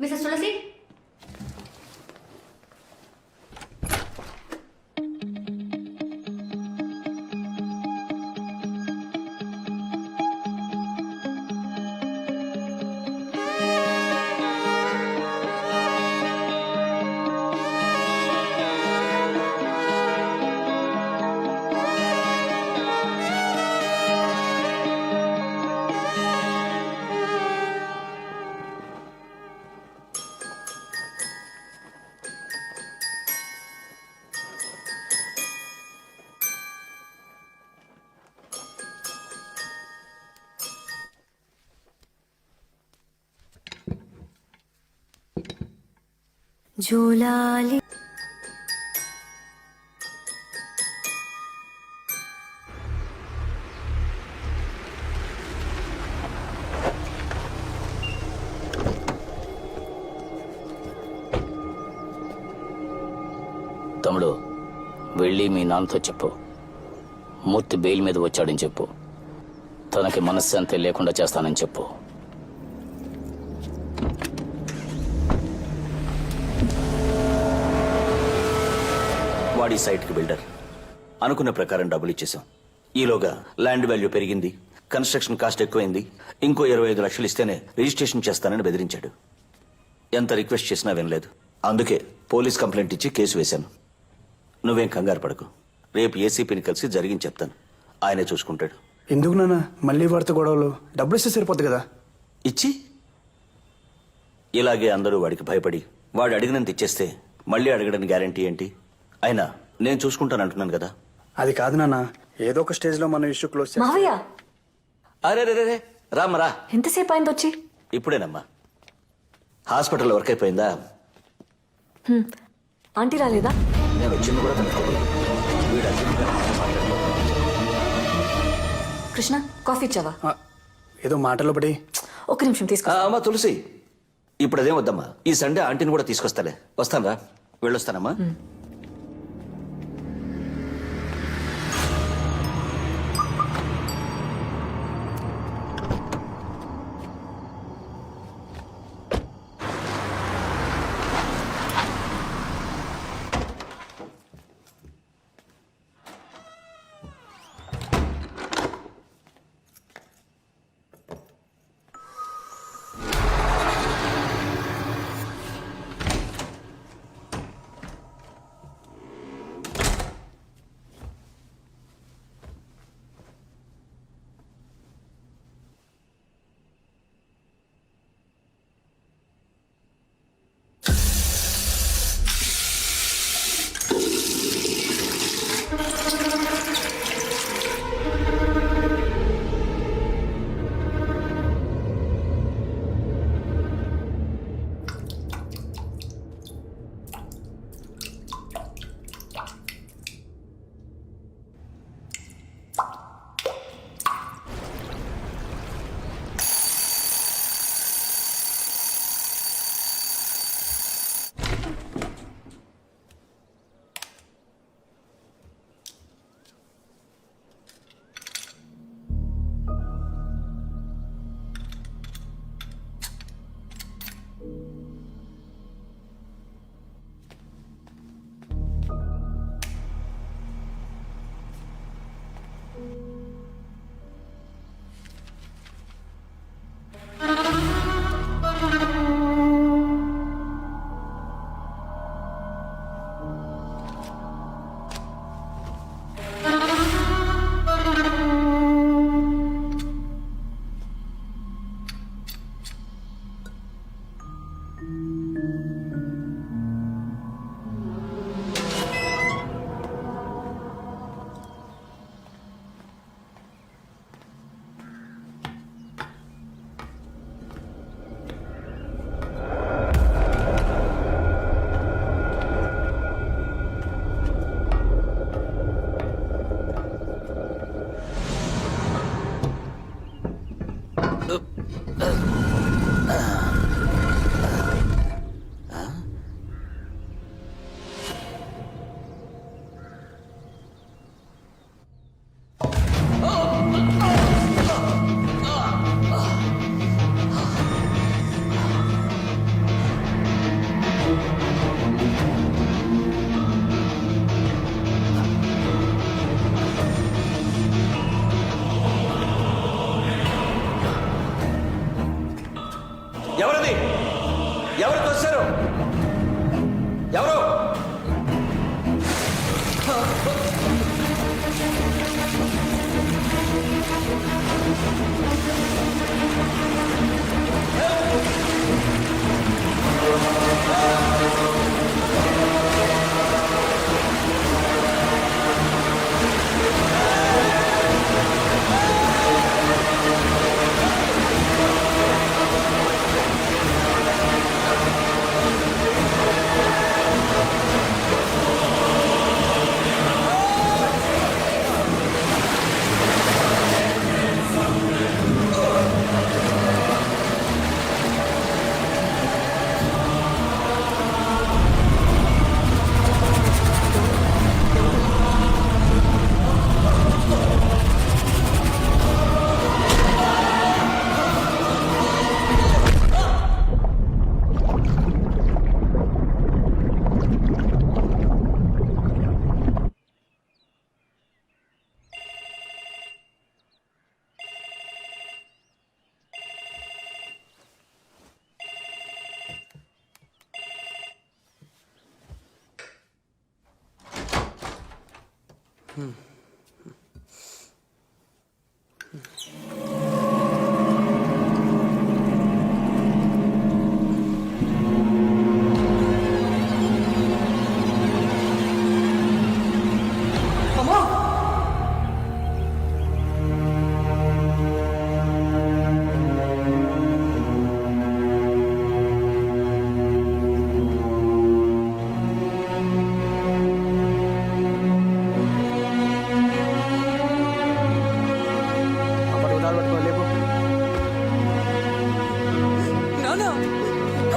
Mrs తులసి జోలాలి తమ్ముడు వెళ్ళి మీ నాన్నతో చెప్పు మూర్తి బెయిల్ మీద వచ్చాడని చెప్పు తనకి మనశ్శాంతి లేకుండా చేస్తానని చెప్పు. వాడి సైట్కి బిల్డర్ అనుకున్న ప్రకారం డబ్బులు ఇచ్చేసాం. ఈలోగా ల్యాండ్ వాల్యూ పెరిగింది, కన్స్ట్రక్షన్ కాస్ట్ ఎక్కువైంది, ఇంకో 25 లక్షలు ఇస్తేనే రిజిస్ట్రేషన్ చేస్తానని బెదిరించాడు. ఎంత రిక్వెస్ట్ చేసినా వినలేదు. అందుకే పోలీస్ కంప్లైంట్ ఇచ్చి కేసు వేశాను. నువ్వేం కంగారు పడకు, రేపు ఏసీపీని కలిసి జరిగింది చెప్తాను, ఆయనే చూసుకుంటాడు. ఎందుకు నాన్న మళ్ళీ వాడితో గొడవలు? డబ్బులు ఇస్తే సరిపోద్ది కదా. ఇచ్చి ఇలాగే అందరూ వాడికి భయపడి వాడు అడిగినంత ఇచ్చేస్తే మళ్ళీ అడగడానికి గ్యారంటీ ఏంటి? అయినా నేను చూసుకుంటాను అంటున్నాను కదా. అది కాదు నాన్న, ఏదో ఒక స్టేజ్ లో మనం ఇష్యూ క్లోజ్ చేస్తాం. మావయ్య అరే రే రే రామ్మరా. ఎంతసేపు అయింది వచ్చి? ఇప్పుడేనమ్మా. హాస్పిటల్ వర్క్ అయిపోయిందా? ఆంటీ రాలేదా? నేను వచ్చింది కూడా కనుక్కోలేదు. వీడు అర్జెంట్గా మాట్లాడలేదు. కృష్ణ కాఫీ ఇచ్చావా? ఏదో మాటలో పడి. ఒక్క నిమిషం తీసుకో. అమ్మా తులసి, ఇప్పుడు అదేం వద్దమ్మా. ఈ సండే ఆంటీని కూడా తీసుకొస్తాలే. వస్తానరా, వెళ్ళొస్తానమ్మా.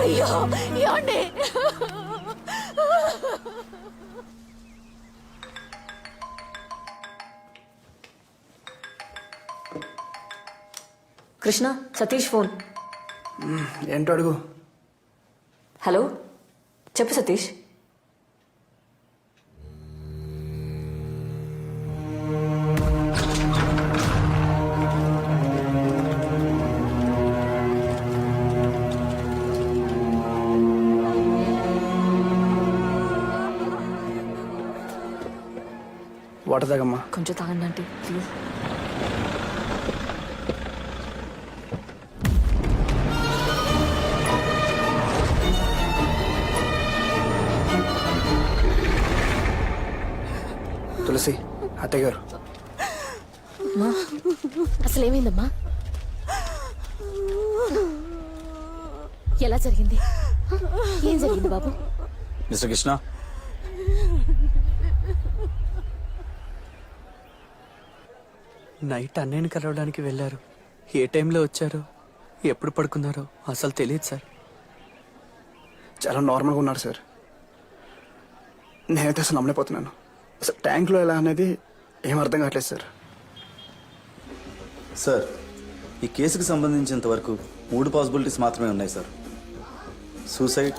అయ్యో ఏమండి కృష్ణ సతీష్ ఫోన్. ఏంటో అడుగు. హలో చెప్పు సతీష్. వాటర్ తాగమ్మా. కొంచెం తాగండి ఆంటీ ప్లీజ్. తులసి అత్తయ్య గారు. అసలు ఏమైందమ్మా? ఎలా జరిగింది? ఏం జరిగింది బాబు? మిస్టర్ కృష్ణ, నైట్ అన్నయ్యని కలవడానికి వెళ్ళారు. ఏ టైంలో వచ్చారో ఎప్పుడు పడుకున్నారో అసలు తెలియదు సార్. చాలా నార్మల్గా ఉన్నారు సార్. నేనైతే అసలు నమ్మలేకపోతున్నాను. అసలు ట్యాంక్లో ఎలా అనేది ఏం అర్థం కావట్లేదు సార్. సార్ ఈ కేసుకు సంబంధించినంత వరకు 3 పాసిబిలిటీస్ మాత్రమే ఉన్నాయి సార్. Suicide,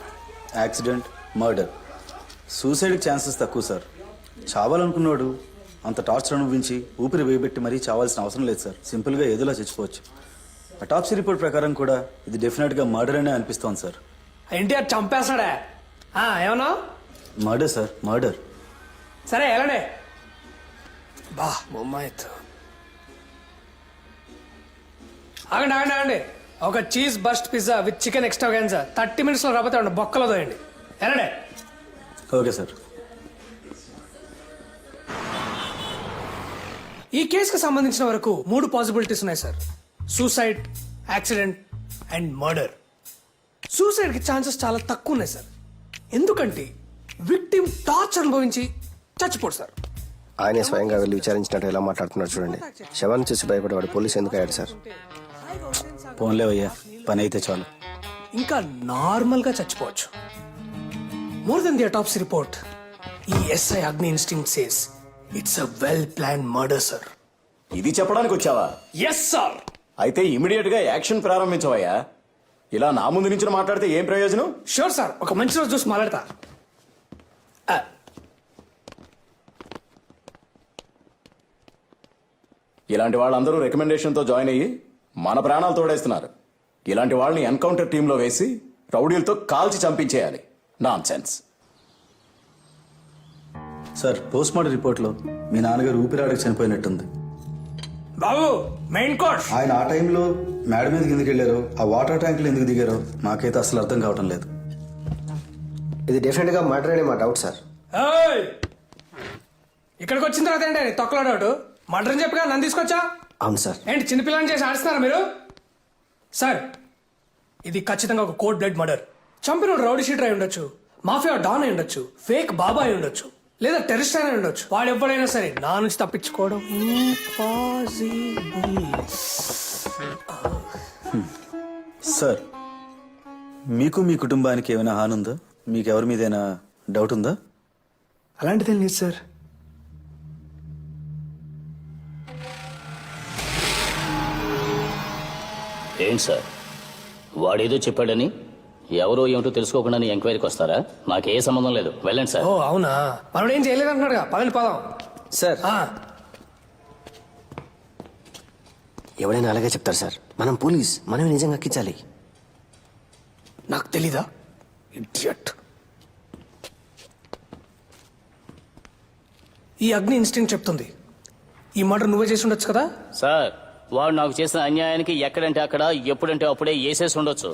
accident, murder. సూసైడ్కి ఛాన్సెస్ తక్కువ సార్. చావాలనుకున్నాడు అంత టార్చర్ అనుభవించి ఊపిరి వేయబెట్టి మరీ చావాల్సిన అవసరం లేదు సార్. సింపుల్గా ఏదోలా చచ్చిపోవచ్చు. అటాప్సీ రిపోర్ట్ ప్రకారం కూడా ఇది డెఫినెట్గా మర్డర్ అనే అనిపిస్తోంది సార్. ఎన్టీఆర్ చంపేస్తాడా? ఏమన్నా? Murder sir, murder. సరే ఎలానే బా బొమ్మాయిత్. ఆగండి ఆగండి ఆగండి. ఒక cheese burst pizza with chicken extravaganza 30 minutesలో రాబోతే బొక్కలో దోయండి. ఎలానే? Okay sir. ఈ కేసుకు సంబంధించిన వరకు 3 పాసిబిలిటీస్ ఉన్నాయి sir. Suicide, accident and murder. Suicide కి ఛాన్సెస్ చాలా తక్కువ ఉన్నాయి సార్. ఎందుకంటే విక్టిమ్ టార్చర్ అనుభవించి చచ్చిపోడు సార్. ఆయనే స్వయంగా వెళ్ళి విచారించినట్టు ఎలా మాట్లాడుతున్నాడు చూడండి. శవాన్ని చూసి భయపడేవాడు పోలీసు ఎందుకు అయ్యాడు సార్? పోన్లేవయ్యా, పని అయితే చాలు. ఇంకా నార్మల్ గా చచ్చిపోవచ్చు. More than the autopsy report, ఈ SI Agni instinct says it's a well plan murder sir. ఇది చెప్పడానికి వచ్చావా? Yes sir. అయితే ఇమీడియట్ గా యాక్షన్ ప్రారంభించవయ్యా. ఇలా నా ముందు నుంచి మాట్లాడితే ఏం ప్రయోజనం? షూర్ సార్, ఒక మంచి రోజు చూసి మాట్లాడతా. ఇలాంటి వాళ్ళందరూ రికమెండేషన్ తో జాయిన్ అయ్యి మన ప్రాణాలు తోడేస్తున్నారు. ఇలాంటి వాళ్ళని ఎన్కౌంటర్ టీంలో వేసి రౌడీలతో కాల్చి చంపించేయాలి. Nonsense. Sir post mortem రిపోర్ట్లో మీ నాన్నగారు ఊపిరాడకి చనిపోయినట్టుంది. బాబు మెయిన్ కోర్స్. ఆయన ఆ టైంలో మేడ మీదకి ఎందుకు వెళ్ళారో, ఆ వాటర్ ట్యాంకులు ఎందుకు దిగారో నాకైతే అసలు అర్థం కావటం లేదు. ఇది డెఫినెట్గా మర్డర్ అనే మా డౌట్ సార్. ఇక్కడికి వచ్చిన తర్వాత ఏంటి తొక్కలాడోడు మర్డర్ అని చెప్పగా నన్ను తీసుకొచ్చా? అవును సార్. ఏంటి చిన్నపిల్లని చేసి ఆడిస్తున్నారా మీరు? సార్ ఇది ఖచ్చితంగా ఒక కోడ్ బ్లడ్ మర్డర్. చంపినోడు రౌడీ షీటర్ అయి ఉండొచ్చు, మాఫియా డాన్ అయి ఉండొచ్చు, ఫేక్ బాబా అయి ఉండొచ్చు, లేదా టెర్రరిస్ట్ అయి ఉండొచ్చు. వాడు ఎవడైనా సరే నా నుంచి తప్పించుకోవడం ఇంపాసిబుల్. సార్ మీకు మీ కుటుంబానికి ఏమైనా హాని ఉందా? మీకు ఎవరి మీదైనా డౌట్ ఉందా? అలాంటిదేం లేదు సార్. ఏంటి సార్ వాడేదో చెప్పాడని ఎవరో ఏమిటో తెలుసుకోకుండా ఎంక్వైరీకి వస్తారా? నాకు ఏ సంబంధం లేదు, వెళ్ళండి సార్. ఓ అవునా, మనోడు ఏం చేయలేదు అంటున్నాడుగా, పదండి పదం. సార్ ఎవడైనా అలాగే చెప్తారు సార్. మనం పోలీస్, మనమే నిజంగా ఎక్కించాలి. నాకు తెలీదా ఇడియట్. ఈ అగ్ని ఇన్స్టింక్ట్ చెప్తుంది ఈ మర్డర్ నువ్వే చేసి ఉండొచ్చు కదా. సార్ వాడు నాకు చేసిన అన్యాయానికి ఎక్కడంటే అక్కడ ఎప్పుడంటే అప్పుడే వేసేసి ఉండొచ్చు.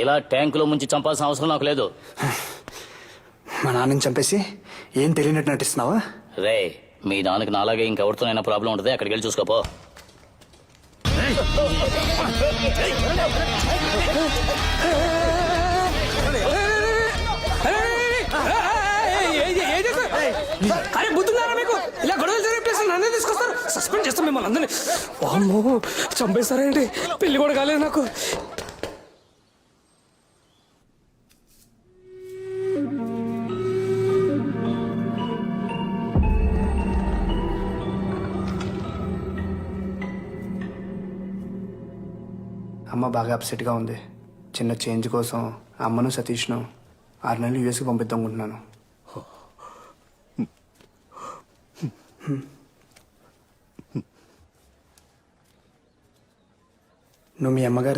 ఇలా ట్యాంకులో ముంచి చంపాల్సిన అవసరం నాకు లేదు. మా నాన్నని చంపేసి ఏం తెలియనట్టు నటిస్తున్నావా? రే మీ నాన్నకి నాలాగే ఇంకెవరితోనైనా ప్రాబ్లం ఉంటుంది, అక్కడికి వెళ్ళి చూసుకోపో. అరే బుద్ధున్నారా మీకు? ఇలా గొడవలు జరిగే ప్లేస్ నన్నే తీసుకొస్తారు, సస్పెండ్ చేస్తాం మిమ్మల్ని అందరినీ. వామ్మో చంపేస్తారేంటి? పెళ్లి కూడా కాలేదు నాకు. అమ్మ బాగా అప్సెట్గా ఉంది. చిన్న చేంజ్ కోసం అమ్మను సతీష్ను 6 నెలలు యూఎస్కి పంపిద్దాం అనుకుంటున్నాను. నువ్వు మీ అమ్మగారు